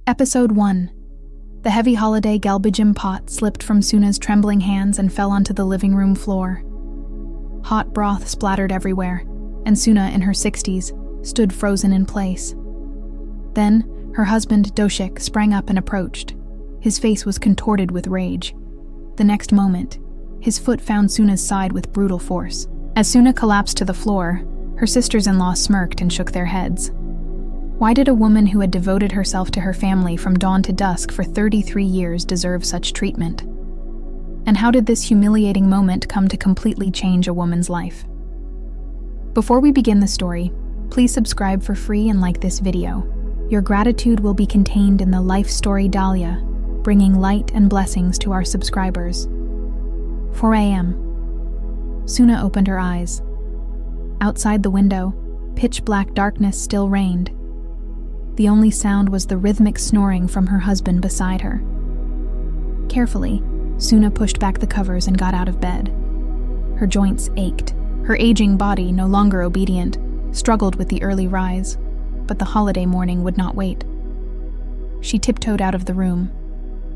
Episode 1. The heavy holiday galbajim pot slipped from Suna's trembling hands and fell onto the living room floor. Hot broth splattered everywhere, and Suna, in her 60s, stood frozen in place. Then, her husband, Doshik, sprang up and approached. His face was contorted with rage. The next moment, his foot found Suna's side with brutal force. As Suna collapsed to the floor, her sisters-in-law smirked and shook their heads. Why did a woman who had devoted herself to her family from dawn to dusk for 33 years deserve such treatment? And how did this humiliating moment come to completely change a woman's life? Before we begin the story, please subscribe for free and like this video. Your gratitude will be contained in the life story Dahlia, bringing light and blessings to our subscribers. 4 a.m. Suna opened her eyes. Outside the window, pitch-black darkness still reigned. The only sound was the rhythmic snoring from her husband beside her. Carefully, Suna pushed back the covers and got out of bed. Her joints ached. Her aging body, no longer obedient, struggled with the early rise, but the holiday morning would not wait. She tiptoed out of the room.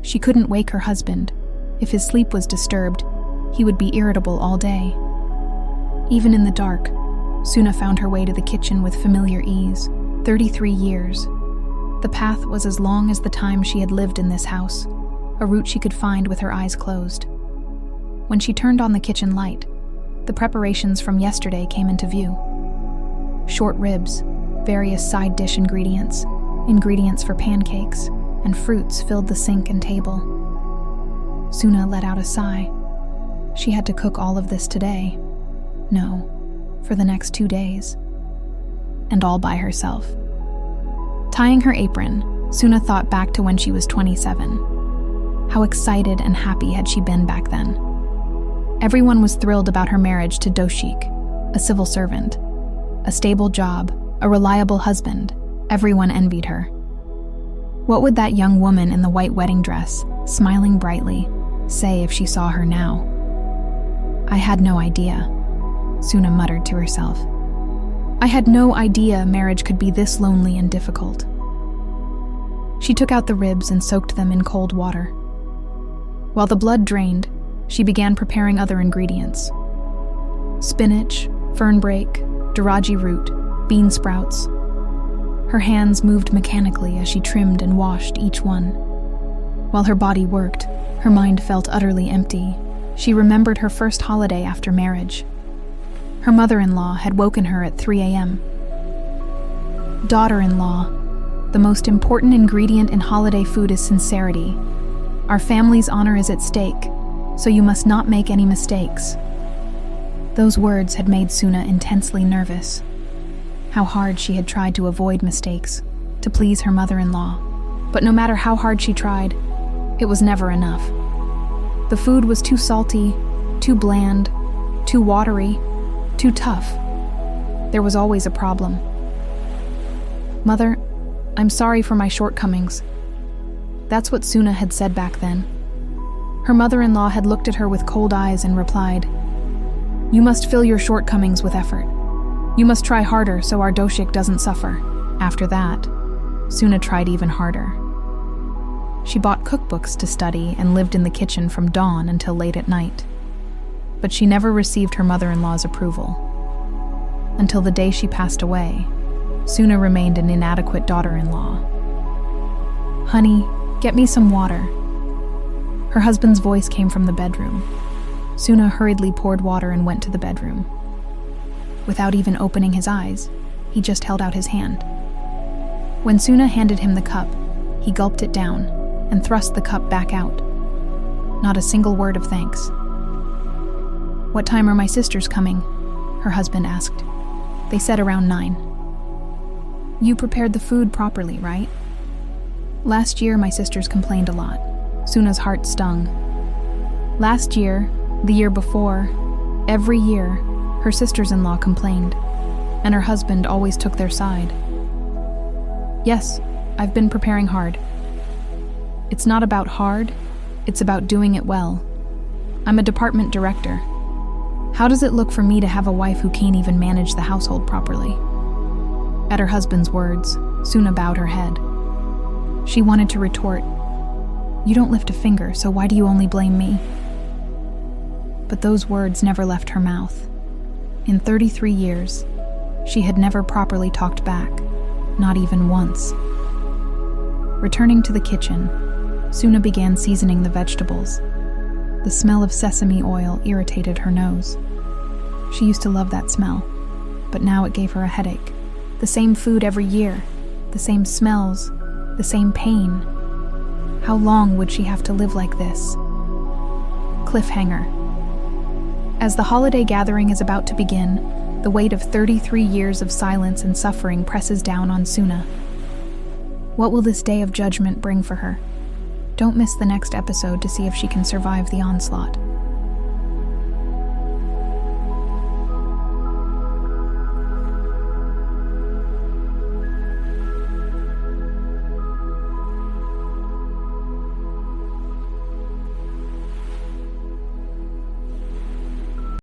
She couldn't wake her husband. If his sleep was disturbed, he would be irritable all day. Even in the dark, Suna found her way to the kitchen with familiar ease. 33 years. The path was as long as the time she had lived in this house, a route she could find with her eyes closed. When she turned on the kitchen light, the preparations from yesterday came into view. Short ribs, various side dish ingredients for pancakes, and fruits filled the sink and table. Suna let out a sigh. She had to cook all of this today. No, for the next 2 days. And all by herself. Tying her apron, Suna thought back to when she was 27. How excited and happy had she been back then. Everyone was thrilled about her marriage to Doshik, a civil servant. A stable job, a reliable husband. Everyone envied her. What would that young woman in the white wedding dress, smiling brightly, say if she saw her now? I had no idea, Suna muttered to herself. I had no idea marriage could be this lonely and difficult. She took out the ribs and soaked them in cold water. While the blood drained, she began preparing other ingredients. Spinach, fernbrake, daraji root, bean sprouts. Her hands moved mechanically as she trimmed and washed each one. While her body worked, her mind felt utterly empty. She remembered her first holiday after marriage. Her mother-in-law had woken her at 3 a.m. Daughter-in-law, the most important ingredient in holiday food is sincerity. Our family's honor is at stake, so you must not make any mistakes. Those words had made Suna intensely nervous. How hard she had tried to avoid mistakes, to please her mother-in-law. But no matter how hard she tried, it was never enough. The food was too salty, too bland, too watery, too tough. There was always a problem. Mother, I'm sorry for my shortcomings. That's what Suna had said back then. Her mother-in-law had looked at her with cold eyes and replied, You must fill your shortcomings with effort. You must try harder so our Doshik doesn't suffer. After that, Suna tried even harder. She bought cookbooks to study and lived in the kitchen from dawn until late at night. But she never received her mother-in-law's approval. Until the day she passed away, Suna remained an inadequate daughter-in-law. Honey, get me some water. Her husband's voice came from the bedroom. Suna hurriedly poured water and went to the bedroom. Without even opening his eyes, he just held out his hand. When Suna handed him the cup, he gulped it down and thrust the cup back out. Not a single word of thanks. What time are my sisters coming? Her husband asked. They said around 9. You prepared the food properly, right? Last year, my sisters complained a lot. Suna's heart stung. Last year, the year before, every year, her sisters-in-law complained, and her husband always took their side. Yes, I've been preparing hard. It's not about hard, it's about doing it well. I'm a department director. How does it look for me to have a wife who can't even manage the household properly? At her husband's words, Suna bowed her head. She wanted to retort, "You don't lift a finger, so why do you only blame me?" But those words never left her mouth. In 33 years, she had never properly talked back, not even once. Returning to the kitchen, Suna began seasoning the vegetables. The smell of sesame oil irritated her nose. She used to love that smell, but now it gave her a headache. The same food every year, the same smells, the same pain. How long would she have to live like this? Cliffhanger. As the holiday gathering is about to begin, the weight of 33 years of silence and suffering presses down on Suna. What will this day of judgment bring for her? Don't miss the next episode to see if she can survive the onslaught.